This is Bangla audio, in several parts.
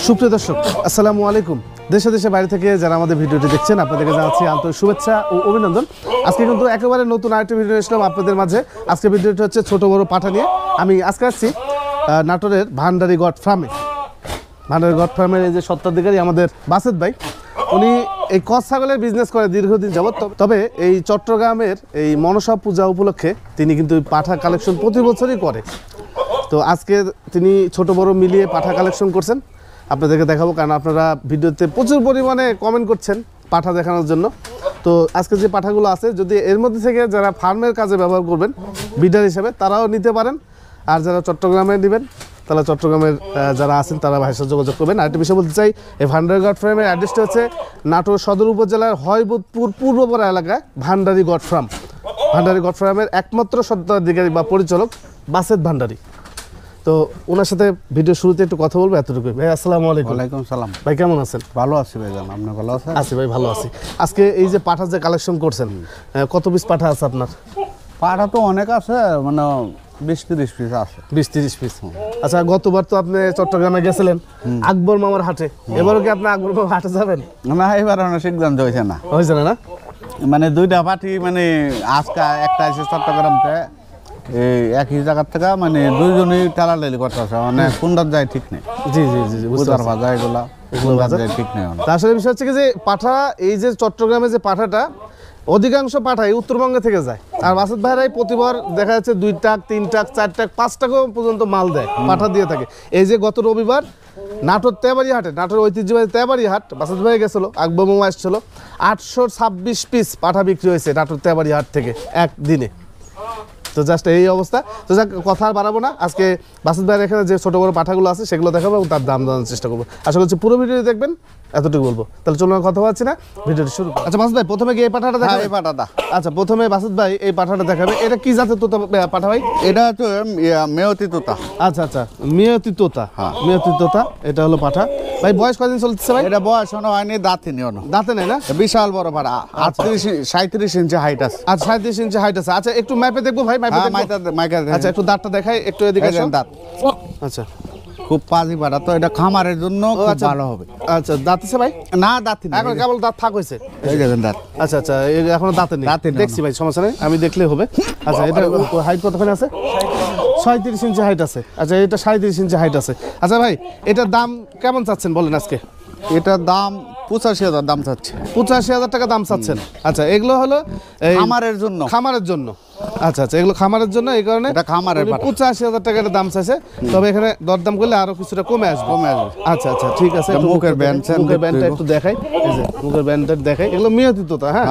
সুপ্রিয় দর্শক আসসালামু আলাইকুম। দেশে দেশে বাইরে থেকে যারা আমাদের ভিডিওটি দেখছেন আপনাদেরকে জানাচ্ছি আন্তরিক শুভেচ্ছা ও অভিনন্দন। আজকে কিন্তু একেবারে নতুন আরেকটি ভিডিও এসলাম আপনাদের মাঝে। আজকে ভিডিওটি হচ্ছে ছোট বড় পাঠা নিয়ে। আমি আজকে আসছি নাটোরের ভান্ডারি গড ফার্মে। ভান্ডারি গড ফার্মের এই যে স্বত্বাধিকারী আমাদের বাসেদ ভাই, উনি এই কস ছাগলের বিজনেস করে দীর্ঘদিন যাবত। তবে এই চট্টগ্রামের এই মনসা পূজা উপলক্ষে তিনি কিন্তু পাঠা কালেকশন প্রতি বছরই করে। তো আজকে তিনি ছোট বড় মিলিয়ে পাঠা কালেকশন করছেন, আপনাদেরকে দেখাবো। কারণ আপনারা ভিডিওতে প্রচুর পরিমাণে কমেন্ট করছেন পাঠা দেখানোর জন্য। তো আজকে যে পাঠাগুলো আছে, যদি এর মধ্যে থেকে যারা ফার্মের কাজে ব্যবহার করবেন বিডার হিসেবে তারাও নিতে পারেন, আর যারা চট্টগ্রামে নেবেন তাহলে চট্টগ্রামের যারা আছেন তারা ভাইয়ের সাথে যোগাযোগ করবেন। আরেকটি বিষয় বলতে চাই, এই ভান্ডারি গড ফার্মের অ্যাড্রেসটা হচ্ছে নাটোর সদর উপজেলার হয়বতপুর পূর্বপাড়া এলাকায় ভান্ডারি গড ফার্ম। ভান্ডারি গড ফার্মের একমাত্র স্বত্বাধিকারী বা পরিচালক বাসেদ ভান্ডারি। তো ওনার সাথে ভিডিও শুরুতে একটু কথা বলবো, এতটুকুই। ভাই আসসালামু আলাইকুম। ওয়ালাইকুম সালাম। ভাই কেমন আছেন? ভালো আছি ভাইজান, আপনি ভালো আছেন? আছি ভাই, ভালো আছি। আজকে এই যে পাঠা যে কালেকশন করছেন, কত পিস পাঠা আছে আপনার? পাঠা তো অনেক আছে, মানে 20-30 পিস আছে। 20-30 পিস। আচ্ছা, গতবার তো আপনি চট্টগ্রামে গেছিলেন আকবর মামার হাটে, এবারও কি আপনি আকবর মামার হাটে যাবেন? না, এবার অনেক সিদ্ধান্ত হয়েছে না। হয়েছে না? মানে দুইটা পার্টি, মানে আজকে একটা আছে চট্টগ্রামতে, এই একই জায়গার থেকে, মানে দুইজনই টালাটালি করতেছে, মানে কোনটা যায় ঠিক নেই। জি জি জি, বুঝতে পারছি। ভাজা এগুলো যায় ঠিক নেই। আসলে বিষয় হচ্ছে কি যে পাঠা, এই যে চট্টগ্রামে যে পাঠাটা অধিকাংশ পাঠাই উত্তরবঙ্গে থেকে যায়, আর বাসেদ ভাইরাই প্রতিবার দেখা যাচ্ছে 2 টাক 3 টাক 4 টাক 5 টাকাও পর্যন্ত মাল দেয়, পাঠা দিয়ে থাকে। এই যে গত রবিবার নাটোর তেবাড়ি হাটে, নাটোর ঐতিহ্যবাহী তেবাড়ি হাট, বাসেদ ভাই গেছিল, আকবর মামা এসেছিল, 826 পিস পাঠা বিক্রি হয়েছে নাটোর তেবাড়ি হাট থেকে একদিনে। তো জাস্ট এই অবস্থা। তো যাক, কথা আর বাড়াবো না। আজকে বাসেদ ভাইয়ের এখানে যে ছোটো বড়ো পাঠাগুলো আছে সেগুলো দেখাবো এবং তার দাম জানার চেষ্টা করবো। আশা করছি পুরো ভিডিও দেখবেন, এতটুকু বলবো। তাহলে চলুন, কথা পাচ্ছি না, ভিডিওটি শুরু। আচ্ছা বাসেদ ভাই, প্রথমে কি এই পাঠাটা দেখাবে? এই পাঠাটা। আচ্ছা, প্রথমে বাসেদ ভাই এই পাঠাটা দেখাবে। এটা কি জাতের তোতা পাঠা ভাই? এটা হচ্ছে মেয়তি তোতা। আচ্ছা আচ্ছা, মেয়তি তোতা। হ্যাঁ, মেয়তি তোতা, এটা হলো পাঠা। ভাই বয়স কদিন চলতেছে ভাই? এটা বয়স হয়নি, দাঁতে নেই, দাঁতে নেই না? বিশাল বড় পাঠা, 37 ইঞ্চি হাইট আছে। আচ্ছা, 37 ইঞ্চি হাইট আছে। আচ্ছা, একটু ম্যাপে দেখবো ভাই, ম্যাপে দেখবো। আচ্ছা, একটু দাঁতটা দেখাই, একটু এদিকে আসুন। দাঁত আচ্ছা, খুব পাজি পাঠা, তো এটা খামারের জন্য ভালো হবে। আচ্ছা, দাঁত আছে ভাই? না, দাঁত নেই, এখন কেবল দাঁত থাক হয়েছে। দাঁত। আচ্ছা আচ্ছা, এখনো দাঁতে নেই। দেখছি ভাই, সমস্যা নেই, আমি দেখলে হবে। আচ্ছা, এটা হাইট কতখানি আছে? 37 ইঞ্চি হাইট আছে। আচ্ছা, এটা 37 ইঞ্চি হাইট আছে। আচ্ছা ভাই, এটার দাম কেমন চাচ্ছেন বলেন আজকে? এটার দাম 85,000 দাম চাচ্ছে। 85,000 টাকা দাম চাচ্ছেন। আচ্ছা, এগুলো হলো খামারের জন্য। খামারের জন্য। আচ্ছা আচ্ছা, এগুলো খামারের জন্য, এই কারণে এটা খামারের 85,000 টাকা দাম চাইছে। তবে এখানে দরদাম করলে আরো কিছুটা কমে আসবে। আচ্ছা আচ্ছা, ঠিক আছে। মুখের ব্যান্ডটা একটু দেখাই, এই যে মুখের ব্যান্ডটা দেখাই। এগুলো মেয়তি তোতা। হ্যাঁ,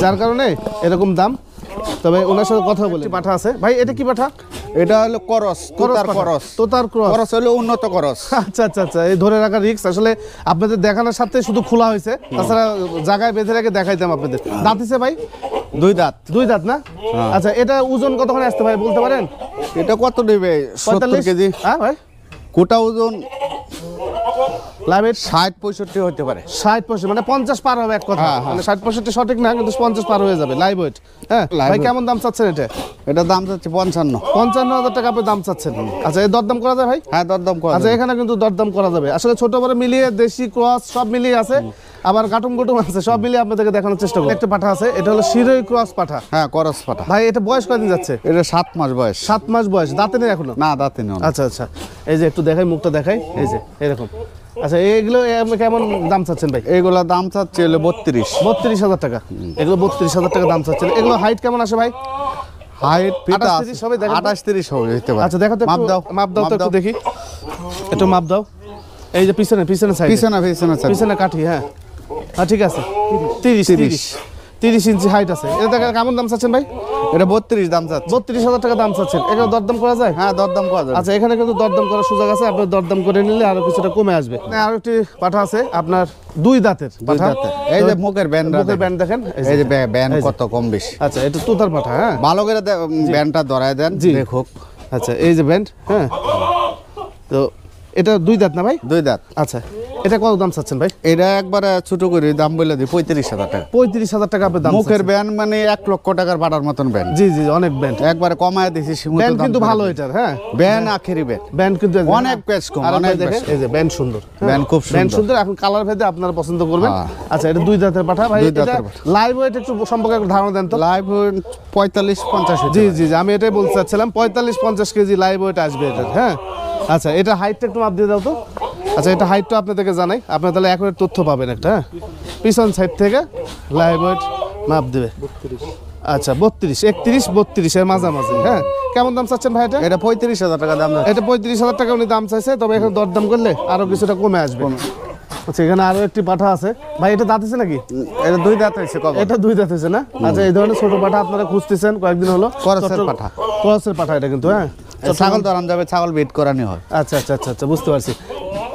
যার কারণে এরকম দাম। তবে ওনার সাথে কথা বলে পাঠা আছে ভাই। এটা কি পাঠা? এটা হলো করস, তোতার করস। তোতার করস হলো উন্নত করস। আচ্ছা আচ্ছা আচ্ছা, এই ধরে রাখা রিস্ক। আসলে আপনাদের দেখানোর সাথে শুধু খোলা হয়েছে, তাছাড়া জায়গায় বেঁধে রেখে দেখাইতাম আপনাদের। দাঁত আছে ভাই? 2 দাঁত। 2 দাঁত না? আচ্ছা, এটা ওজন কতখানি আসতে ভাই বলতে পারেন? এটা কত নেবে? 70 কেজি। হ্যাঁ ভাই, কোটা ওজন লাভের 60-65 হতে পারে। 60-65 মানে 50 পার হবে এক কথা। মানে 60-65 সঠিক না, কিন্তু 50 পার হয়ে যাবে লাইভ ওয়েট। হ্যাঁ ভাই, কেমন দাম চাচ্ছেন এটা? এটা দাম চাচ্ছে 55,000 টাকা আপনি দাম চাচ্ছেন। আচ্ছা, এই দরদাম করা যায় ভাই? হ্যাঁ, দরদাম করা। আচ্ছা, এখানে কিন্তু দরদাম করা যাবে। আসলে ছোট বড় মিলিয়ে, দেশি ক্রস সব মিলিয়ে আছে, আবার কাটুম কুটুম আছে, সব মিলিয়ে আপনাদেরকে দেখানোর চেষ্টা করব। একটা পাঠা আছে, এটা হলো শিরোই ক্রস পাঠা। হ্যাঁ, করস পাঠা। ভাই, এটা বয়স কতদিন যাচ্ছে? এটা 7 মাস বয়স। 7 মাস বয়স, দাঁতে নেই এখনো? না, দাঁতে নেই। আচ্ছা আচ্ছা, এই যে একটু দেখাই, মুখটা দেখাই, এই যে এরকম। আচ্ছা, এইগুলো কেমন দাম চাচ্ছেন ভাই? এইগুলো দাম চাচ্ছে 32,000 টাকা। এগুলো 32,000 টাকা দাম চাচ্ছেন। এগুলো হাইট কেমন আসে ভাই? হাইট 28-30 হবে, 28-30 হবে হতে পারে। আচ্ছা, দেখো তো, মাপ দাও তো একটু দেখি, একটু মাপ দাও। এই যে পিছনে সাইড, পিছনে কাঠি। হ্যাঁ হ্যাঁ, ঠিক আছে। 30 ইঞ্চি হাইট আছে। এটা কেমন দাম চাচ্ছেন ভাই? এটা 32 দাম চাচ্ছে। 32,000 টাকা দাম চাচ্ছেন। এখানে দরদাম করা যায়? হ্যাঁ, দরদাম করা যায়। আচ্ছা, এখানে কিন্তু দরদাম করার সুযোগ আছে, আপনার দরদাম করে নিলে আরো কিছুটা কমে আসবে। আরো একটি পাঠা আছে আপনার, 2 দাঁতের পাঠা। এই যে মুখের ব্যান্ড দেখেন, এই যে ব্যান্ড কত কম বেশি। আচ্ছা, এটা তোতার পাঠা। হ্যাঁ, ভালো করে ব্যান্ডটা ধরায় দেন, দেখুক। আচ্ছা, এই যে ব্যান্ড। হ্যাঁ, তো এটা 2 দাঁত না ভাই? 2 দাঁত। আচ্ছা, এটা কত দাম চাচ্ছেন ভাই? এটা একবারে ছোট করে দাম বলে দিই 35,000 টাকা। 35,000 টাকা আপনি দাম মুখের ব্যান মানে 1 লক্ষ টাকার পাটার মতন ব্যান। জি জি অনেক ব্যান্ড একবারে কমায় দিছি সীমিত ব্যান্ড দাম কিন্তু করে ভালো দিই। এটার হ্যাঁ ব্যান আখেরি ব্যান। ব্যান্ড কিন্তু অনেক পেজ কম, আর অনেক দেখেন এই যে ব্যান্ড সুন্দর, ব্যান্ড খুব ব্যান্ড সুন্দর। সুন্দর। এখন কালার ভেদে আপনারা পছন্দ করবেন। হ্যাঁ। আচ্ছা এটা 2 দাঁতের পাঠা ভাই। দুই এটা দাঁতের পাঠা। লাইভ ওয়েট একটু সম্পর্কে একটু ধারণা দেন তো। লাইভ 45-50 জি জি জি আমি এটাই বলতে চাচ্ছিলাম 45-50 কেজি লাইভ ওয়েট আসবে এটা হ্যাঁ। আচ্ছা এটা হাইটটা একটু মাপ দিয়ে দাও তো। আচ্ছা এটা হাইটটা আপনাদেরকে জানাই, আপনারা তাহলে একবারে তথ্য পাবেন একটা হ্যাঁ। পিছন সাইড থেকে লাইভ ওয়েট মাপ দেবে। আচ্ছা 32, 31, 32 এর মাঝামাঝি হ্যাঁ। কেমন দাম চাচ্ছেন ভাই এটা? এটা 35,000 টাকা দাম যাচ্ছে। এটা 35,000 টাকা উনি দাম চাইছে, তবে এখন দরদাম করলে আরো কিছুটা কমে আসবে। আচ্ছা এখানে আরো একটি পাঠা আছে ভাই, এটা দাঁত আছে নাকি? এটা 2 দাঁত হয়েছে কবে? এটা 2 দাঁত হয়েছে না? আচ্ছা এই ধরনের ছোট পাঠা আপনারা খুঁজতেছেন কয়েকদিন হলো। করসের পাঠা। ক্রসের পাঠা এটা কিন্তু হ্যাঁ। ছাগল ধরান যাবে, ছাগল বেট করানি হয়। আচ্ছা আচ্ছা আচ্ছা আচ্ছা বুঝতে পারছি।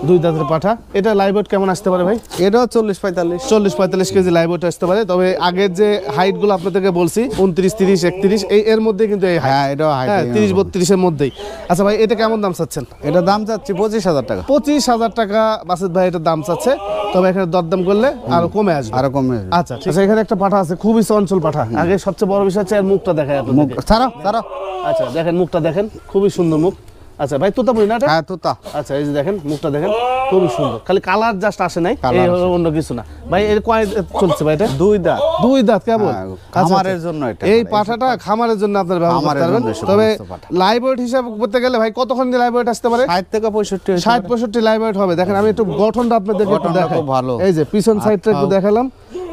2 দাঁতের পাঠা। এটা লাইভ ওয়েট কেমন আসতে পারে ভাই? এটাও 40-45। 40-45 কেজি লাইভ ওয়েট আসতে পারে। তবে আগের যে হাইট গুলো আপনাদেরকে বলছি 29, 30, 31 এর মধ্যে কিন্তু এই হাইট। হ্যাঁ এটাও হাইট। হ্যাঁ 30-32 এর মধ্যেই। আচ্ছা ভাই এটা কেমন দাম চাচ্ছেন? এটা দাম চাচ্ছি 25,000 টাকা। 25,000 টাকা বাসিত ভাই এটা দাম চাচ্ছে, তবে এখানে দরদাম করলে আরো কমে আসবে। আরো কমে। আচ্ছা আচ্ছা এখানে একটা পাঠা আছে খুবই চঞ্চল পাঠা। আগে সবচেয়ে বড় বিষয় হচ্ছে এর মুখটা দেখায় মুখ আপনাদেরকে। ছাড়ো ছাড়ো। আচ্ছা দেখেন মুখটা দেখেন, খুবই সুন্দর মুখ। আচ্ছা ভাই তোতাপুরি না এটা? হ্যাঁ তোতা। আচ্ছা এই যে দেখেন মুখটা দেখেন খুবই সুন্দর, খালি কালার জাস্ট আসে নাই, Colour এই হলো অন্য কিছু না। ভাই এর কয় চলছে ভাই এটা? 2 দাঁত। 2 দাঁত কেবল? হ্যাঁ, আচ্ছা, খামারের আচ্ছা। জন্য এটা। এই পাঠাটা খামারের জন্য আপনার ব্যবহার করতে খামারের পারবেন। জন্য এসব তবে সমস্ত পাঠা। লাইভ ওয়েট হিসাব করতে গেলে ভাই কতক্ষণ লাইভ ওয়েট আসতে পারে? 60 থেকে 65। 60-65 লাইভ ওয়েট হবে। দেখেন আমি একটু গঠনটা আপনাদেরকে একটু গঠনটা দেখাই। খুব ভালো। এই যে পিছন সাইডটা একটু আচ্ছা। দেখালাম,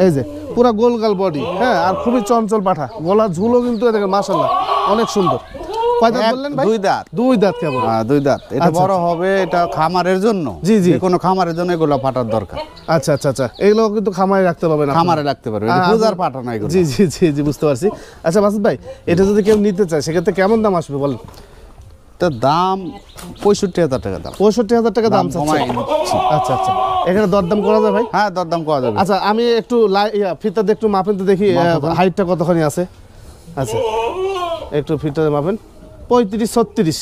এই যে পুরো গোলগাল বডি হ্যাঁ, আর খুবই চঞ্চল পাঠা। গলা ঝুলও কিন্তু দেখেন মাশাআল্লাহ অনেক সুন্দর। কয় দাঁত বললেন ভাই? 2 দাঁত। 2 দাঁত কেবল? হ্যাঁ 2 দাঁত। এটা আচ্ছা, বড় হবে, এটা খামারের জন্য। জি, জি। যে কোনো খামারের জন্য এগুলো পাটার দরকার। আচ্ছা আচ্ছা আচ্ছা এগুলো কিন্তু খামারে রাখতে পারবেন আপনারা। খামারে রাখতে পারবে, এটা পূজার পাটা না এগুলো। জি জি জি জি বুঝতে পারছি। আচ্ছা বাসিত ভাই এটা যদি কেউ নিতে চায় সেক্ষেত্রে কেমন দাম আসবে বলেন? তো দাম 65,000 টাকা দাম। 65,000 টাকা দাম দাম চাচ্ছে। কমাই দিচ্ছি। আচ্ছা আচ্ছা এখানে দরদাম করা যায় ভাই? হ্যাঁ দরদাম করা যাবে। আচ্ছা আমি একটু ফিতা দিয়ে একটু মাপেন তো দেখি হাইটটা কতখানি আছে। আচ্ছা একটু ফিতা দিয়ে মাপেন। 35-36।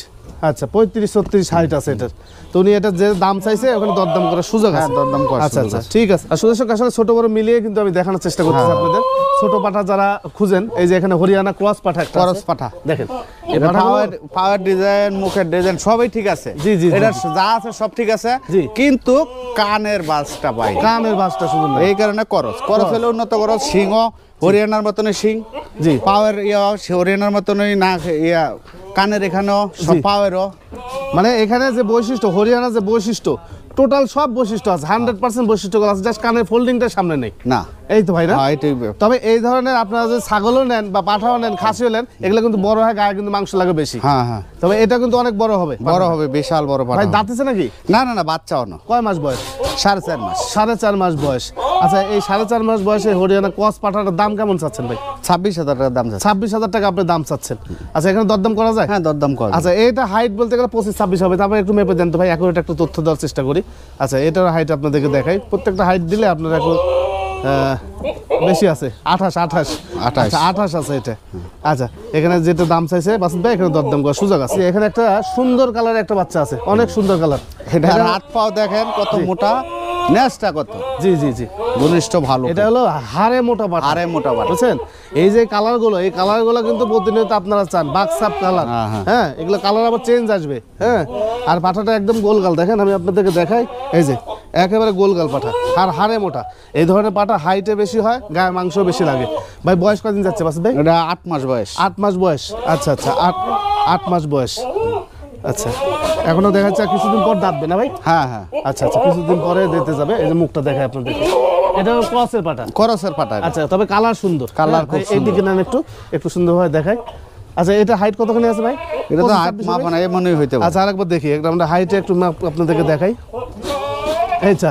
আচ্ছা 35-36 হাইট আছে এটার। তো উনি এটা যে দাম চাইছে ওখানে দরদাম করার সুযোগ হ্যাঁ আছে। দরদাম করা আচ্ছা সুযোগ আচ্ছা আছে। ঠিক আছে। আর সুদর্শক আসলে ছোট বড় মিলিয়ে কিন্তু আমি দেখানোর চেষ্টা করতেছি আপনাদের। ছোট পাঠা যারা খুঁজেন এই যে এখানে হরিয়ানা ক্রস পাঠা একটা করস আছে। পাঠা। দেখেন এই এটা পাঠাগুলো- পাওয়ার ডিজাইন, মুখের ডিজাইন সবই ঠিক আছে। জি, জি, জি, এটা জি। যা আছে সব ঠিক আছে, জি। কিন্তু কানের বাজটা পাই। কানের বাসটা শুনুন না। এই কারণে করস হলে উন্নত করস। সিংহ হরিয়ানার মতনই সিং। জি। পাওয়ার হরিয়ানার মতনই না ইয়া, কানের এখানেও সব জি। পাওয়ারও। মানে এখানে যে বৈশিষ্ট্য হরিয়ানার যে বৈশিষ্ট্য টোটাল সব বৈশিষ্ট্য আছে, 100% বৈশিষ্ট্যগুলো আছে, জাস্ট কানের ফোল্ডিংটা সামনে নেই। না এই তো ভাই না? হ্যাঁ, এটাই ব্যাপার। তবে এই ধরনের আপনারা যে ছাগলও নেন বা পাঠাও নেন খাসিও নেন এগুলো কিন্তু বড় হয়, গায়ে কিন্তু মাংস লাগে বেশি। হ্যাঁ হ্যাঁ তবে এটা কিন্তু অনেক বড় হবে। বড় হবে, বিশাল বড় পাঠা ভাই হবে। দাঁত আছে নাকি? না না না বাচ্চাও না। কয় মাস বয়স? 4.5 মাস। 4.5 মাস বয়স। আচ্ছা এই 4.5 মাস বয়সে হরিয়ানা ক্রস পাঠাটার দাম কেমন চাচ্ছেন ভাই? 26,000 টাকা দাম যাচ্ছে। 26,000 টাকা আপনি দাম চাচ্ছেন। আচ্ছা এখানে দরদাম করা যায়? হ্যাঁ দরদাম করা যাবে। আচ্ছা এটা হাইট বলতে গেলে 25-26 হবে, তারপরে একটু মেপে দেন তো ভাই, অ্যাকুরেট একটা তথ্য দেওয়ার চেষ্টা করি। আচ্ছা এটার হাইট আপনাদেরকে দেখাই, প্রত্যেকটা হাইট দিলে আপনার এখন বেশি আছে 28 28 আছে এটা। আচ্ছা এখানে যেটা দাম চাইছে বাসিত ভাই এখানে দরদাম করার সুযোগ আছে। এখানে একটা সুন্দর কালারের একটা বাচ্চা আছে, অনেক সুন্দর কালার। এটা হাত পাও দেখেন কত মোটা, নেসটা কত জি জি জি ঘনিষ্ঠ ভালো। এটা হলো হাড়ে মোটা পাঠা। হাড়ে মোটা পাঠা। বুঝছেন? এই যে কালারগুলো, এই কালারগুলো কিন্তু প্রতিনিয়ত আপনারা চান, বাক্সাপ কালার। হ্যাঁ, হ্যাঁ। হ্যাঁ এগুলো কালার আবার চেঞ্জ আসবে। হ্যাঁ আর পাঠাটা একদম গোলগাল, দেখেন আমি আপনাদেরকে দেখাই, এই যে একেবারে গোলগাল পাঠা আর হাড়ে মোটা। এই ধরনের পাঠা হাইটে বেশি হয়, গায়ে মাংস বেশি লাগে। ভাই বয়স কদিন যাচ্ছে বাসিত ভাই? এটা 8 মাস বয়স। 8 মাস বয়স। আচ্ছা আচ্ছা 8 মাস বয়স। আচ্ছা এখনো দেখা যাচ্ছে আর কিছুদিন পর দাঁতবে না ভাই? হ্যাঁ হ্যাঁ আচ্ছা আচ্ছা কিছুদিন পরে দিতে যাবে। এই যে মুখটা দেখায় আপনাদেরকে, এটা ক্রসের পাঠা। করসের পাঠা। আচ্ছা তবে কালার সুন্দর, কালার হ্যাঁ, খুব এইদিকে নেন একটু সুন্দরভাবে দেখাই। আচ্ছা এটা হাইট কতখানি আছে ভাই? এটা তো 25, হাত 26 মাপ হবে? না এমনই হইতে পারে। আচ্ছা আরেকবার দেখি, একটা আমরা হাইটে একটু মাপ আপনাদেরকে দেখাই। আচ্ছা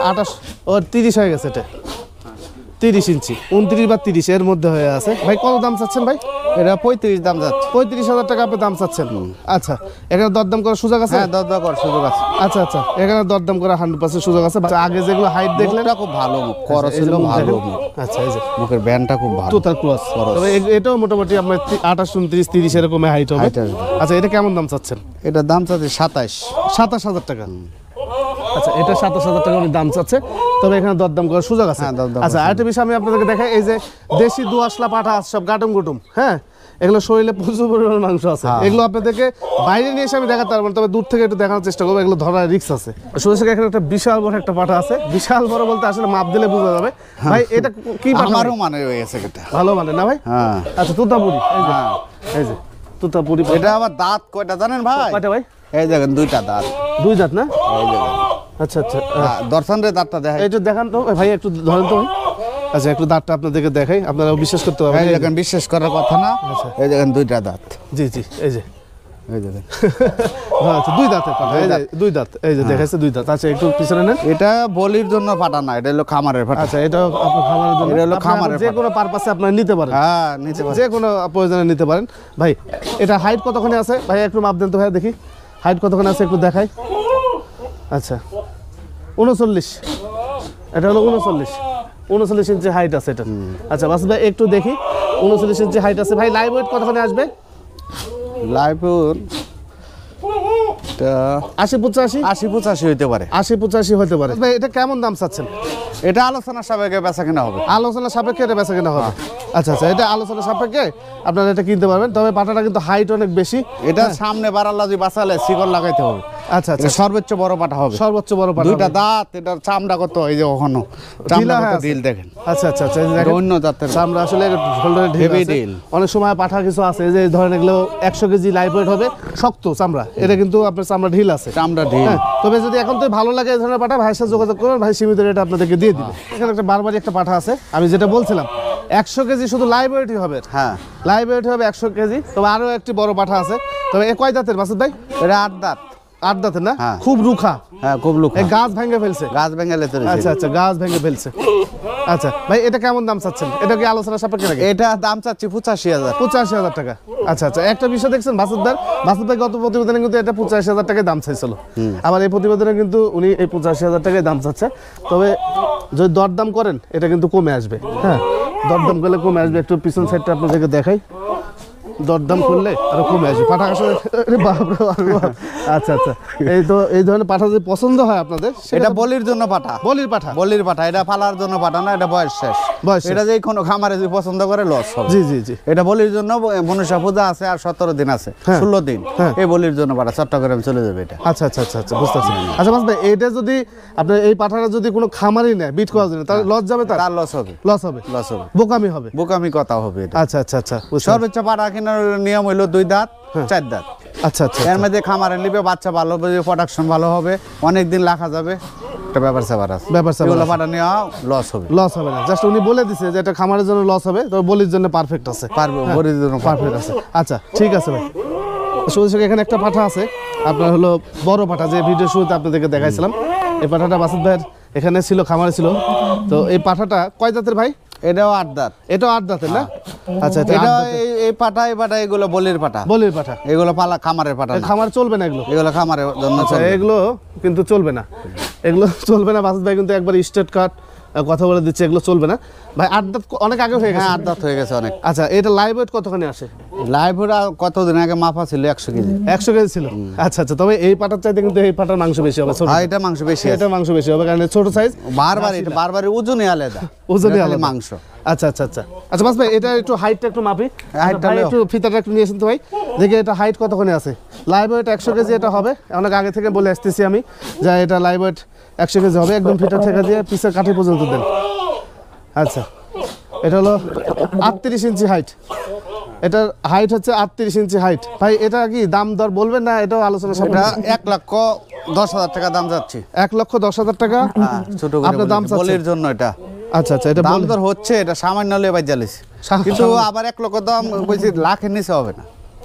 28 ও 30 হয়ে গেছে, এটা 30 ইঞ্চি, 29 বা 30 এর মধ্যে হয়ে আছে। ভাই কত দাম চাচ্ছেন ভাই? এটা 35 দাম যাচ্ছে। 35,000 টাকা আপনি দাম চাচ্ছেন। আচ্ছা এখানে দরদাম করার সুযোগ আছে? হ্যাঁ দরদাম করার সুযোগ আছে। আচ্ছা আচ্ছা এখানে দরদাম করা 100% সুযোগ আছে। আগে যেগুলো হাইট দেখলেন মুখটা খুব ভালো, মুখ করস এই যে ছিল মুখ ভালো দেখেন। মুখ। আচ্ছা এই যে মুখের ব্যান্ডটা খুব ভালো। Total cross. তবে এটাও মোটামুটি আপনার 28, 29, 30 এরকম হাইট হবে। Height আসবে। আচ্ছা এটা কেমন দাম চাচ্ছেন? এটা দাম চাচ্ছে 27। 27,000 টাকা। আচ্ছা, এটা 27,000 টাকা দাম চাচ্ছে, তবে এখানে দরদাম করার সুযোগ আছে। আচ্ছা, আরেকটা বিষয় আমি আপনাদেরকে দেখাই, এই যে দেশি দুয়াশলা পাঠা আছে সব গাটুম গুটুম, হ্যাঁ, এগুলো শরীরে প্রচুর পরিমাণে মাংস আছে। এগুলো আপনাদেরকে বাইরে নিয়ে এসে আমি দেখাতে পারবো না, তবে দূর থেকে একটু দেখানোর চেষ্টা করবো, এগুলো ধরার রিস্ক আছে। সুরেশ এখানে একটা বিশাল বড় একটা পাঠা আছে, বিশাল বড় বলতে আসলে মাপ দিলে বোঝা যাবে। ভাই এটা কি পাঠা? আমারও মানে হয়ে গেছে এটা, ভালো মানে না ভাই? হ্যাঁ। আচ্ছা, তুতাপুরি, এই যে তুতাপুরি। এটা আবার দাঁত কয়টা জানেন ভাই? কয়টা ভাই? এই দেখেন 2টা দাঁত। 2 দাঁত না? এই দেখেন। আচ্ছা আচ্ছা, দর্শন রে দাঁতটা দেখাই। এইটা দেখান তো ভাই, একটু ধরেন তো ভাই। আচ্ছা, একটু দাঁতটা আপনাদেরকে দেখাই, আপনারা বিশ্বাস করতে পারবেন। এই দেখেন, বিশ্বাস করার কথা না। এই দেখেন 2টা দাঁত। জি জি, এই যে এই দেখেন। আচ্ছা, 2 দাঁতের পাঠা, এই যে 2 দাঁত, এই যে দেখাইছে 2 দাঁত। আচ্ছা, একটু পিছনে নেন। এটা বলির জন্য পাটা না, এটা হলো খামারের পাটা। আচ্ছা, এটা আপনার খামারের জন্য, এটা হলো খামারের যে কোনো পারপাসে আপনারা নিতে পারেন। হ্যাঁ, নিতে পারেন, যে কোনো প্রয়োজনে নিতে পারেন। ভাই এটা হাইট কতখানি আছে ভাই? একটু মাপ দেন তো ভাই, দেখি হাইট কতখানি আছে, একটু দেখাই। আচ্ছা, 39, এটা হলো 39 ইঞ্চি হাইট আছে এটা। আচ্ছা বাস ভাই, একটু দেখি, 39 ইঞ্চি হাইট আছে। ভাই লাইভ ওয়েট কতখানি আসবে? লাইভ 80-85 হইতে পারে। 80-85 হতে পারে। ভাই এটা কেমন দাম চাচ্ছেন? এটা আলোচনা সাপেক্ষে বেচা কেনা হবে। আলোচনা সাপেক্ষে এটা বেচা কেনা হবে। আচ্ছা আচ্ছা, এটা আলোচনা সাপেক্ষে আপনারা এটা কিনতে পারবেন, তবে পাটাটা কিন্তু হাইট অনেক বেশি। এটা সামনে বারাল্লা যদি বাঁচালে শিকড় লাগাইতে হবে। আচ্ছা আচ্ছা, সর্বোচ্চ বড় পাটা হবে, সর্বোচ্চ বড় পাটা। 2টা দাঁত, এটার চামড়া কত, এই যে ওখানে চামড়া কত ঢিল দেখেন। আচ্ছা আচ্ছা আচ্ছা, এটা অন্য জাতের চামড়া, আসলে শোল্ডারে ঢিল আছে। অনেক সময় পাঠা কিছু আছে যে ধরেন এগুলো 100 কেজি লাইভ ওয়েট হবে, শক্ত চামড়া, এটা কিন্তু আপনার চামড়া ঢিল আছে, চামড়া ঢিল। তবে যদি এখন তো ভালো লাগে এই ধরনের পাঠা, ভাইয়ের সাথে যোগাযোগ করবেন, ভাই সীমিত রেট আপনাদেরকে দিয়ে দিবে। এখানে একটা বারবারই একটা পাঠা আছে, আমি যেটা বলছিলাম 100 কেজি শুধু লাইভ ওয়েটই হবে। হ্যাঁ, লাইভ ওয়েট হবে 100 কেজি। তবে আরো একটি বড় পাঠা আছে, তবে এ কয় দাঁতের মাসুদ ভাই? এটা 8 দাঁত। 8 দাঁতের না? হ্যাঁ। খুব রুখা। হ্যাঁ, খুব রুখা। এই গাছ ভেঙে ফেলছে, গাছ ভেঙে লেতে। আচ্ছা আচ্ছা, গাছ ভেঙে ফেলছে। আচ্ছা ভাই, এটা কেমন দাম চাচ্ছেন? এটা কি আলোচনা সাপেক্ষে নাকি? এটা দাম চাচ্ছি 85,000। 85,000 টাকা। আচ্ছা আচ্ছা, একটা বিষয় দেখছেন বাসুদ ভাই গত প্রতিবেদনে কিন্তু এটা 85,000 টাকায় দাম চাইছিল, আবার এই প্রতিবেদনে কিন্তু উনি এই 85,000 টাকায় দাম চাচ্ছে। তবে যদি দরদাম করেন এটা কিন্তু কমে আসবে। হ্যাঁ, দরদাম করলে কমে আসবে। একটু পিছন সাইডটা আপনাদেরকে দেখাই, দরদাম করলে আরো কমে আসবে। পাঠা আসলে আচ্ছা আচ্ছা, এই তো এই ধরনের পাঠা যদি পছন্দ হয় আপনাদের, এটা বলির জন্য পাঠা, বলির পাঠা, বলির পাঠা। এটা ফালার জন্য পাঠা না, এটা বয়স শেষ। এটা যে কোনো খামারে যদি পছন্দ করে লস হবে। জি জি জি, এটা বলির জন্য মনসা পূজা আছে আর 17 দিন আছে, 16 দিন। এই বলির জন্য পাঠা চট্টগ্রাম চলে যাবে এটা। আচ্ছা আচ্ছা আচ্ছা আচ্ছা, বুঝতে পারছি। আচ্ছা মাস ভাই, এটা যদি আপনার এই পাঠাটা যদি কোনো খামারই নেয় বিট করার জন্য, তাহলে লস যাবে? তার লস হবে, লস হবে, লস হবে, বোকামি হবে, বোকামি কথা হবে এটা। আচ্ছা আচ্ছা আচ্ছা, সর্বোচ্চ পাঠা কেনার নিয়ম হইলো 2 দাঁত 4 দাঁত। আচ্ছা আচ্ছা, এর মধ্যে খামারে নিবে, বাচ্চা ভালো হবে, প্রোডাকশন ভালো হবে, অনেক দিন রাখা যাবে। একটা ব্যাপার স্যাপার আছে, ব্যাপার স্যাপার এগুলো পাঠা নেওয়া লস হবে, লস হবে না। জাস্ট উনি বলে দিছে যে এটা খামারের জন্য লস হবে, তবে বলির জন্য পারফেক্ট আছে, বলির জন্য পারফেক্ট আছে। আচ্ছা ঠিক আছে ভাই। শুধু এখানে একটা পাঠা আছে আপনার, হলো বড় পাঠা, যে ভিডিও শুরুতে আপনাদেরকে দেখাইছিলাম। এই পাঠাটা বাসুদ ভাইয়ের এখানে ছিল, খামারে ছিল। তো এই পাঠাটা কয় দাঁতের ভাই? এটাও 8 দাঁত। এটাও 8 দাঁতের না? আচ্ছা, এটা এই পাঠা, এই পাঠা, এগুলো বলির পাঠা, বলির পাঠা। এগুলো পালা খামারের পাঠা, খামার চলবে না এগুলো, এগুলো খামারের জন্য চলবে। এগুলো কিন্তু চলবে না, এগুলো চলবে না। বাসুদ ভাই কিন্তু একবার স্টেট কাট কথা বলে দিচ্ছে, এগুলো চলবে না ভাই। 8 দাঁত অনেক আগে হয়ে গেছে। 8 দাঁত হয়ে গেছে অনেক। আচ্ছা, এটা লাইভ ওয়েট কতখানি আসে? লাইভ ওয়েট কতদিন আগে মাপা ছিল 100 কেজি। 100 কেজি ছিল। আচ্ছা আচ্ছা, তবে এই পাটার চাইতে কিন্তু এই পাটার মাংস বেশি হবে। হ্যাঁ, এটা মাংস বেশি, এটা মাংস বেশি হবে, কারণ ছোট সাইজ। বারবার ওজনই আলাদা, ওজনই আলাদা মাংস। আচ্ছা আচ্ছা আচ্ছা আচ্ছা বাস ভাই, এটা একটু হাইটটা একটু মাপি, হাইটটা একটু ফিতাটা একটু নিয়ে আসেন তো ভাই, দেখি এটা হাইট কতখানি আছে। লাইভ ওয়েট 100 কেজি এটা হবে, অনেক আগে থেকে বলে আসতেছি আমি যে এটা লাইভ ওয়েট 100 কেজি হবে। একদম ফিতা থেকে দিয়ে পিসের কাঠি পর্যন্ত দেন। আচ্ছা, এটা হলো 38 ইঞ্চি হাইট, এটার হাইট হচ্ছে 38 ইঞ্চি হাইট। ভাই এটা কি দাম দর বলবেন না? এটাও আলোচনা এটা 1,10,000 টাকা দাম যাচ্ছে। 1,10,000 টাকা ছোট আপনার দাম বলির জন্য এটা। আচ্ছা আচ্ছা, এটা দাম দর হচ্ছে, এটা সামান্য হলে বাই জ্বালিস, কিন্তু আবার 1 লক্ষ দাম কইছি, লাখের নিচে হবে না।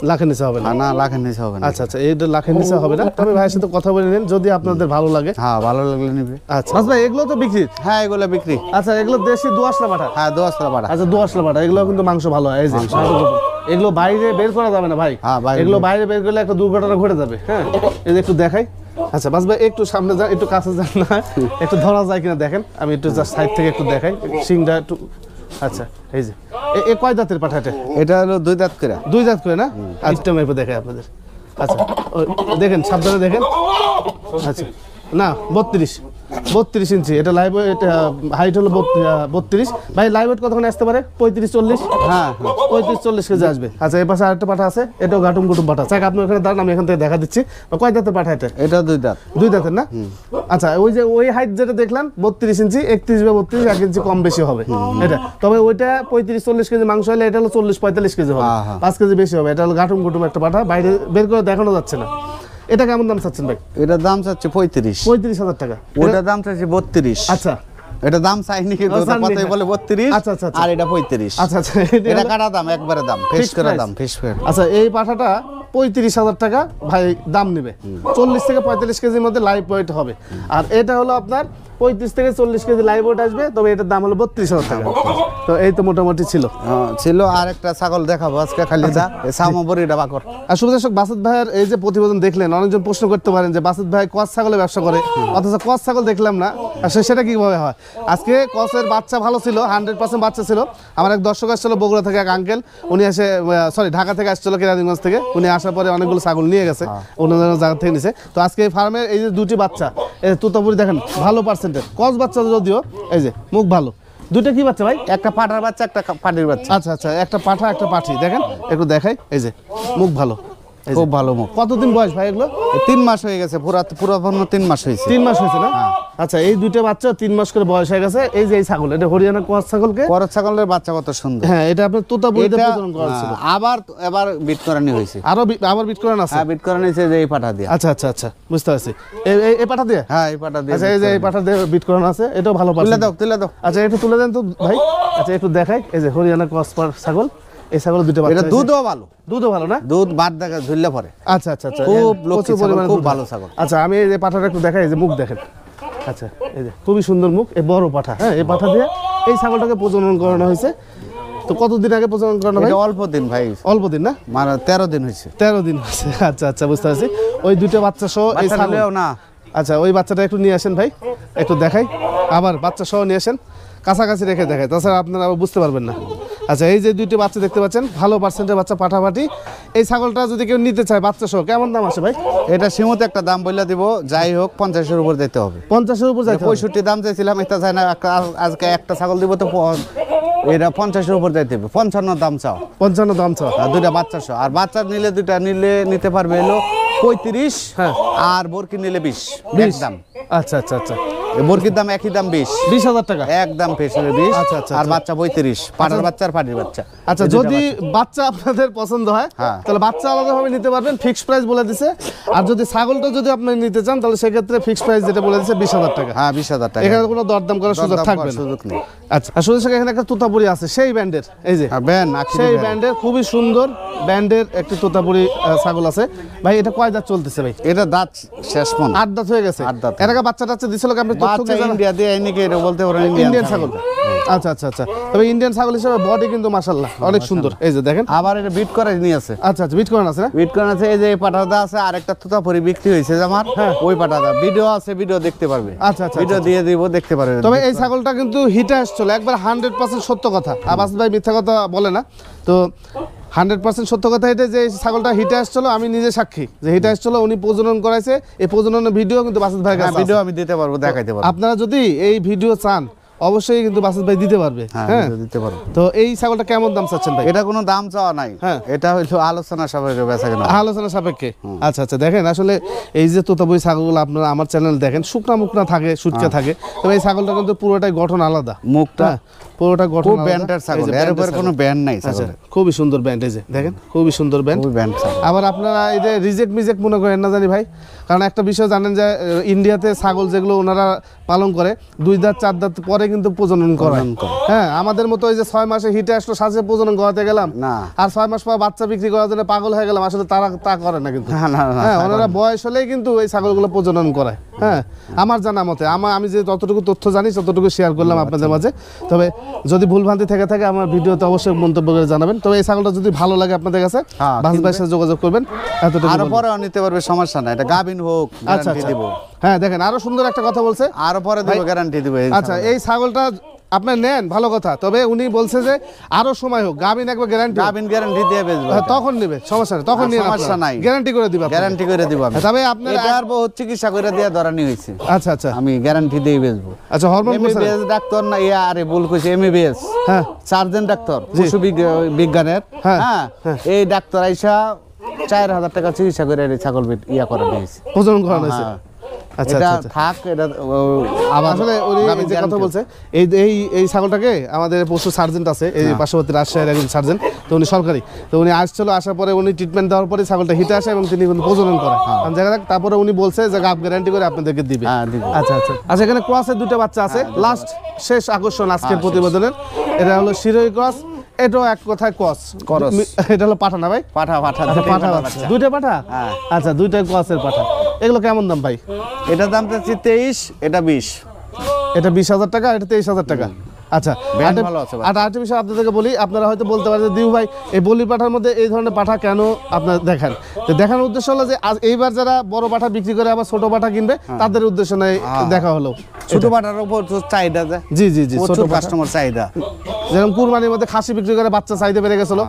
লাখের নিচে হবে না? না, লাখের নিচে হবে না। আচ্ছা আচ্ছা, এইটা লাখের নিচে হবে না, তবে ভাইয়ের সাথে কথা বলে নিন যদি আপনাদের ভালো লাগে। হ্যাঁ, ভালো লাগলে নিবে। আচ্ছা বাস ভাই, এগুলো তো বিক্রি? হ্যাঁ, এগুলো বিক্রি। আচ্ছা, এগুলো দেশি দোআঁশলা পাঠা? হ্যাঁ, দোআঁশলা পাঠা। আচ্ছা, দোআঁশলা পাঠা, এগুলো কিন্তু মাংস ভালো হয়। এই যে এগুলো বাইরে বের করা যাবে না ভাই। হ্যাঁ, এগুলো বাইরে বের করলে একটা দুর্ঘটনা ঘটে যাবে। হ্যাঁ, এই যে একটু দেখাই। আচ্ছা বাস ভাই, একটু সামনে যান, একটু কাছে যান না, একটু ধরা যায় কিনা দেখেন। আমি একটু জাস্ট সাইড থেকে একটু দেখাই সিংটা একটু। আচ্ছা, এই যে এ কয় দাঁতের পাঠা? এটা হলো 2 দাঁত করে। 2 দাঁত করে না? আজটা মেপে দেখাই আপনাদের। আচ্ছা, দেখেন, সাবধানে দেখেন। আচ্ছা, না 32 ইঞ্চি, এটা লাইভ এটা হাইট হলো 32। ভাই লাইভ ওয়েট কতক্ষণ আসতে পারে? 35-40। হ্যাঁ 35-40 কেজি আসবে। আচ্ছা এই পাশে আরেকটা পাঠা আছে, এটাও গাটুম গুটুম পাঠা। চাক আপনি ওখানে দাঁড়ান, আমি এখান থেকে দেখা দিচ্ছি। কয় দাঁতের পাঠা এটা? এটা 2 দাঁত। 2 দাঁতের না? আচ্ছা ওই যে ওই হাইট যেটা দেখলাম 32 ইঞ্চি, 31 বা 32, 1 ইঞ্চি কম বেশি হবে এটা। তবে ওইটা 35-40 কেজি মাংস হলে এটা হলো 40-45 কেজি হবে, 5 কেজি বেশি হবে। এটা হলো গাটুম গুটুম একটা পাঠা, বাইরে বের করে দেখানো যাচ্ছে না। এটা কেমন দাম চাচ্ছেন ভাই? এটার দাম চাচ্ছে 35,000 টাকা। ওটার দাম চাচ্ছে 32। আচ্ছা এটা দাম চাইনি কিন্তু ওটা কথাই বলে 32। আচ্ছা আচ্ছা আর এটা 35। আচ্ছা আচ্ছা এটা কাটা দাম, একবারে দাম, ফিক্স করে দাম, ফিক্স করে। আচ্ছা এই পাঠাটা 35,000 টাকা ভাই দাম নেবে। 40 থেকে 45 কেজির মধ্যে লাইভ ওয়েট হবে। আর এটা হলো আপনার 35 থেকে 40 কেজি লাইভ ওয়েট আসবে, তবে এটার দাম হলো 32,000 টাকা। তো এই তো মোটামুটি ছিল। আর একটা ছাগল দেখাবো আজকে, খালি দা সামবরিটা বাকর। আর সুদর্শক বাসুদ ভাইয়ের এই যে প্রতিবেদন দেখলেন, অনেকজন প্রশ্ন করতে পারেন যে বাসুদ ভাই কস ছাগলের ব্যবসা করে, অথচ কস ছাগল দেখলাম না। আর সেটা কিভাবে হয়? আজকে কসের বাচ্চা ভালো ছিল, 100% বাচ্চা ছিল। আমার এক দর্শক আসছিল বগুড়া থেকে, এক আঙ্কেল, উনি এসে ঢাকা থেকে আসছিল, কেরানীগঞ্জ থেকে। উনি আসার পরে অনেকগুলো ছাগল নিয়ে গেছে, অন্য জায়গা থেকে নিছে। তো আজকে ফার্মের এই যে 2টি বাচ্চা, এই তুতাপুরি দেখেন ভালো পার্সেন্টের কস বাচ্চা, যদিও এই যে মুখ ভালো। দুইটা কি বাচ্চা ভাই? একটা পাঠার বাচ্চা, একটা পাটির বাচ্চা। আচ্ছা আচ্ছা, একটা পাঠা একটা পাঠি, দেখেন একটু দেখাই। এই যে মুখ ভালো, খুব ভালো মুখ। কতদিন বয়স ভাই এগুলো? 3 মাস হয়ে গেছে, পুরো 3 মাস হয়েছে। 3 মাস হয়েছে না? আচ্ছা এই দুইটা বাচ্চা 3 মাস করে বয়স হয়ে গেছে। এই যে এই ছাগল, এটা হরিয়ানা ক্রস ছাগলকে, করত ছাগলের বাচ্চা কত সুন্দর। হ্যাঁ এটা আপনার তোতাপুরিতে প্রজনন করা ছিল। এবার বিট করানি হয়েছে, আবার বিট করানো আছে। বিট করানি হয়েছে যে এই পাঠা দিয়ে। আচ্ছা আচ্ছা আচ্ছা, বুঝতে পারছি। এই পাঠা দিয়ে? হ্যাঁ এই পাঠা দিয়ে। আচ্ছা এই যে এই পাঠা দিয়ে বিট করানো আছে, এটাও ভালো পাচ্ছি। তুলে দাও। আচ্ছা একটু তুলে দেন তো ভাই। আচ্ছা একটু দেখাই। এই যে হরিয়ানা ক্রস ছাগল, এই ছাগল দুটো বাচ্চা। এটা দুধও ভালো না? দুধ বাদ দেখা ঝুললে পরে। আচ্ছা আচ্ছা আচ্ছা, খুব প্রচুর পরিমাণে খুব ভালো ছাগল। আচ্ছা আমি এই যে পাঠাটা একটু দেখাই, এই যে মুখ দেখেন। আচ্ছা এই যে খুবই সুন্দর মুখ, এই বড় পাঠা। হ্যাঁ এই পাঠা দিয়ে এই ছাগলটাকে প্রজনন করানো হয়েছে। তো কতদিন আগে প্রজনন করানো হয়? অল্প দিন ভাই, অল্প দিন না, মানে 13 দিন হয়েছে। 13 দিন হয়েছে। আচ্ছা আচ্ছা, বুঝতে পারছি। ওই দুটো বাচ্চা সহ এই ছাগল না। আচ্ছা ওই বাচ্চাটা একটু নিয়ে আসেন ভাই, একটু দেখাই। আবার বাচ্চা সহ নিয়ে আসেন, কাছাকাছি রেখে দেখায়, তাছাড়া আপনারা আবার বুঝতে পারবেন না। আচ্ছা এই যে দুইটি বাচ্চা দেখতে পাচ্ছেন, ভালো পার্সেন্টের বাচ্চা, পাঠাপাঠি। এই ছাগলটা যদি কেউ নিতে চায় বাচ্চা সহ, কেমন দাম আছে ভাই? এটা সীমিত একটা দাম বলে দিব, যাই হোক 50-এর উপর যেতে হবে। 50-এর উপর যাইতে হবে? 65 দাম চাইছিলাম, এটা চাই না। আজকে একটা ছাগল দিব তো এটা 50-এর উপর যাইতে হবে। 55 দাম চাও। 55 দাম চাও? আর দুইটা বাচ্চা সহ। আর বাচ্চা নিলে দুইটা নিতে পারবে হলো 35। হ্যাঁ। আর বরকি নিলে 20 দাম। আচ্ছা আচ্ছা আচ্ছা, বরকির দাম একই দাম 20,000 টাকা একদম ফেস হলে 20। আচ্ছা আচ্ছা, আর বাচ্চা 35, পাটার বাচ্চা আর পাটির বাচ্চা। আচ্ছা যদি বাচ্চা আপনাদের পছন্দ হয় তাহলে বাচ্চা আলাদাভাবে নিতে পারবেন, ফিক্স প্রাইস বলে দিছে। আর যদি ছাগলটা যদি আপনি নিতে চান তাহলে সেক্ষেত্রে ফিক্স প্রাইস যেটা বলে দিছে 20,000 টাকা। হ্যাঁ 20,000 টাকা, এখানে কোনো দরদাম করার সুযোগ থাকবে না, সুযোগ নেই। আচ্ছা আর সুযোগ এখানে একটা তোতাপুরি আছে সেই ব্র্যান্ডের, এই যে সেই ব্র্যান্ডের খুবই সুন্দর ব্র্যান্ডের একটি তোতাপুরি ছাগল আছে। ভাই এটা কয় দাঁত চলতেছে ভাই? এটা দাঁত শেষ মন 8 দাঁত হয়ে গেছে। 8 দাঁত। এর আগে বাচ্চা টাচ্চা দিছিল কি আপনি? বাচ্চা ইন্ডিয়া দিয়ে এনেকে এটা বলতে পারেন ইন্ডিয়ান ছাগল। আচ্ছা আচ্ছা আচ্ছা, তবে ইন্ডিয়ান ছাগল হিসেবে বডি কিন্তু মাশাআল্লাহ অনেক সুন্দর। এই যে দেখেন, আবার এটা বিট করে নিয়ে আছে। আচ্ছা আচ্ছা, বিট করানো আছে না? বিট করানো আছে। এই যে এই পাটাটা আছে, আর একটা তোতাপুরি বিক্রি হয়েছে আমার। ওই পাটাটা ভিডিও আছে, ভিডিও দেখতে পারবে। আচ্ছা আচ্ছা, ভিডিও দিয়ে দিব, দেখতে পারবে। তবে এই ছাগলটা কিন্তু হিটে আসছিল একবার 100% সত্য কথা। আবাস ভাই মিথ্যা কথা বলে না, তো 100% সত্য কথা এটা যে ছাগলটা হিটে আসছিল, আমি নিজে সাক্ষী যে হিটে আসছিল, উনি প্রজনন করাইছে। এই প্রজননের ভিডিও কিন্তু বাসুদ ভাইয়ের কাছে আছে। ভিডিও আমি দিতে পারবো, দেখাইতে পারবো। আপনারা যদি এই ভিডিও চান অবশ্যই কিন্তু বাসুদ ভাই দিতে পারবে। হ্যাঁ দিতে পারবো। তো এই ছাগলটা কেমন দাম চাচ্ছেন ভাই? এটা কোনো দাম চাওয়া নাই, হ্যাঁ এটা হইলো আলোচনা সাপেক্ষে বেচা কেনা। আলোচনা সাপেক্ষে। আচ্ছা আচ্ছা, দেখেন আসলে এই যে তোতাপুরি ছাগলগুলো আপনারা আমার চ্যানেল দেখেন, শুকনা মুকনা থাকে, সুটকা থাকে, তবে এই ছাগলটা কিন্তু পুরোটাই গঠন আলাদা, মুখটা পুরোটা গঠন খুব ব্যান্ডের ছাগল, এর উপর কোনো ব্যান্ড নাই ছাগল। খুবই সুন্দর ব্যান্ড, এই যে দেখেন খুবই সুন্দর ব্যান্ড। খুবই ব্যান্ড ছাগল। আবার আপনারা এই যে রিজেক্ট মিজেক্ট মনে করেন না জানি ভাই, কারণ একটা বিষয় জানেন যে ইন্ডিয়াতে ছাগল যেগুলো ওনারা পালন করে 2 দাঁত 4 দাঁত পরে কিন্তু প্রজনন করে। হ্যাঁ আমাদের মতো এই যে 6 মাসে হিটে আসলো সাজে প্রজনন করাতে গেলাম না, আর 6 মাস পর বাচ্চা বিক্রি করার জন্য পাগল হয়ে গেলাম, আসলে তারা তা করে না কিন্তু। হ্যাঁ ওনারা বয়স হলেই কিন্তু এই ছাগলগুলো প্রজনন করায়। হ্যাঁ আমার জানা মতে, আমি যে যতটুকু তথ্য জানি ততটুকু শেয়ার করলাম আপনাদের মাঝে। তবে যদি ভুলভ্রান্তি থেকে থাকে আমার ভিডিওতে অবশ্যই মন্তব্য করে জানাবেন। তবে এই ছাগলটা যদি ভালো লাগে আপনাদের কাছে বাস ভাইয়ের সাথে যোগাযোগ করবেন, এতটুকু। আরো পরে নিতে পারবে, সমস্যা নাই, এটা গাবিন হোক গ্যারান্টি দেব। হ্যাঁ দেখেন আরো সুন্দর একটা কথা বলছে, আরো পরে দেব, গ্যারান্টি দেব। আচ্ছা এই ছাগলটা আপনার নেন ভালো কথা, তবে উনি বলছে যে আরো সময় হোক, গাবিন একবার গ্যারান্টি, গাবিন গ্যারান্টি দিয়ে বেচবো। তখন নেবে, সমস্যা নেই, তখন নিয়ে সমস্যা নাই, গ্যারান্টি করে দিবা, গ্যারান্টি করে দিব আমি। তবে আপনার এটার বহুত চিকিৎসা করে দেয়া ধরানি হয়েছে। আচ্ছা আচ্ছা, আমি গ্যারান্টি দিয়ে বেচবো। আচ্ছা হরমোন এমবিবিএস ডাক্তার না, ইয়া আরে ভুল কইছে, এমবিবিএস হ্যাঁ সার্জন ডাক্তার পশু বিজ্ঞানের। হ্যাঁ এই ডাক্তার আইসা 4000 টাকা চিকিৎসা করে ছাগল ইয়া করে দিয়েছে, প্রজনন করানো হয়েছে। আচ্ছা এটা আচ্ছা থাক, এটা আবার আসলে উনি যে কথা বলছে, এই এই এই ছাগলটাকে আমাদের পশু সার্জেন্ট আছে এই পার্শ্ববর্তী রাজশাহীর একজন সার্জেন্ট, তো উনি সরকারি, তো উনি আসছিল, আসার পরে উনি ট্রিটমেন্ট দেওয়ার পরে ছাগলটা হিটে আসে এবং তিনি কিন্তু প্রজনন করে। দেখা যাক, তারপরে উনি বলছে যে গাব গ্যারান্টি করে আপনাদেরকে দিবে। আচ্ছা আচ্ছা আচ্ছা, এখানে ক্রসের দুটো বাচ্চা আছে, লাস্ট শেষ আকর্ষণ আজকের প্রতিবেদনের। এটা হলো শিরোই ক্রস, এটাও এক কথায় ক্রস। এটা হলো পাঠা না ভাই? পাঠা পাঠা পাঠা বাচ্চা, দুইটা পাঠা। আচ্ছা, দুইটা ক্রসের পাঠা। এগুলো কেমন দাম ভাই? এটার দাম চাচ্ছি 23, এটা 20। এটা 20,000 টাকা, এটা 23,000 টাকা। আচ্ছা, আর আরেকটা বিষয় আপনাদেরকে বলি, আপনারা হয়তো বলতে পারেন যে দিউ ভাই এই বলি পাঠার মধ্যে এই ধরনের পাঠা কেন আপনার দেখান? তো দেখানোর উদ্দেশ্য হলো যে এইবার যারা বড় পাঠা বিক্রি করে আবার ছোট পাঠা কিনবে, তাদের উদ্দেশ্য নেই দেখা হলো। ছোট পাঠার উপর চাহিদা, জি জি জি, ছোট কাস্টমার চাহিদা, যেরকম কুরবানির মধ্যে খাসি বিক্রি করে বাচ্চা চাহিদা বেড়ে গেছিল,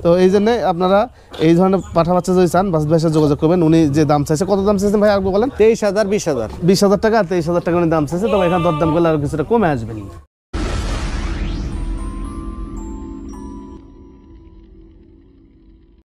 তো এই জন্য আপনারা এই ধরনের পাঠা বাচ্চা যদি চান বাস ভাইয়ের সাথে যোগাযোগ করবেন। উনি যে দাম চাইছে, কত দাম চাইছেন ভাই আপনি বলেন? 23,000 20,000 20,000 টাকা, 23,000 টাকা উনি দাম চাইছে, তবে এখানে দরদাম করলে আরো কিছুটা কমে আসবেন।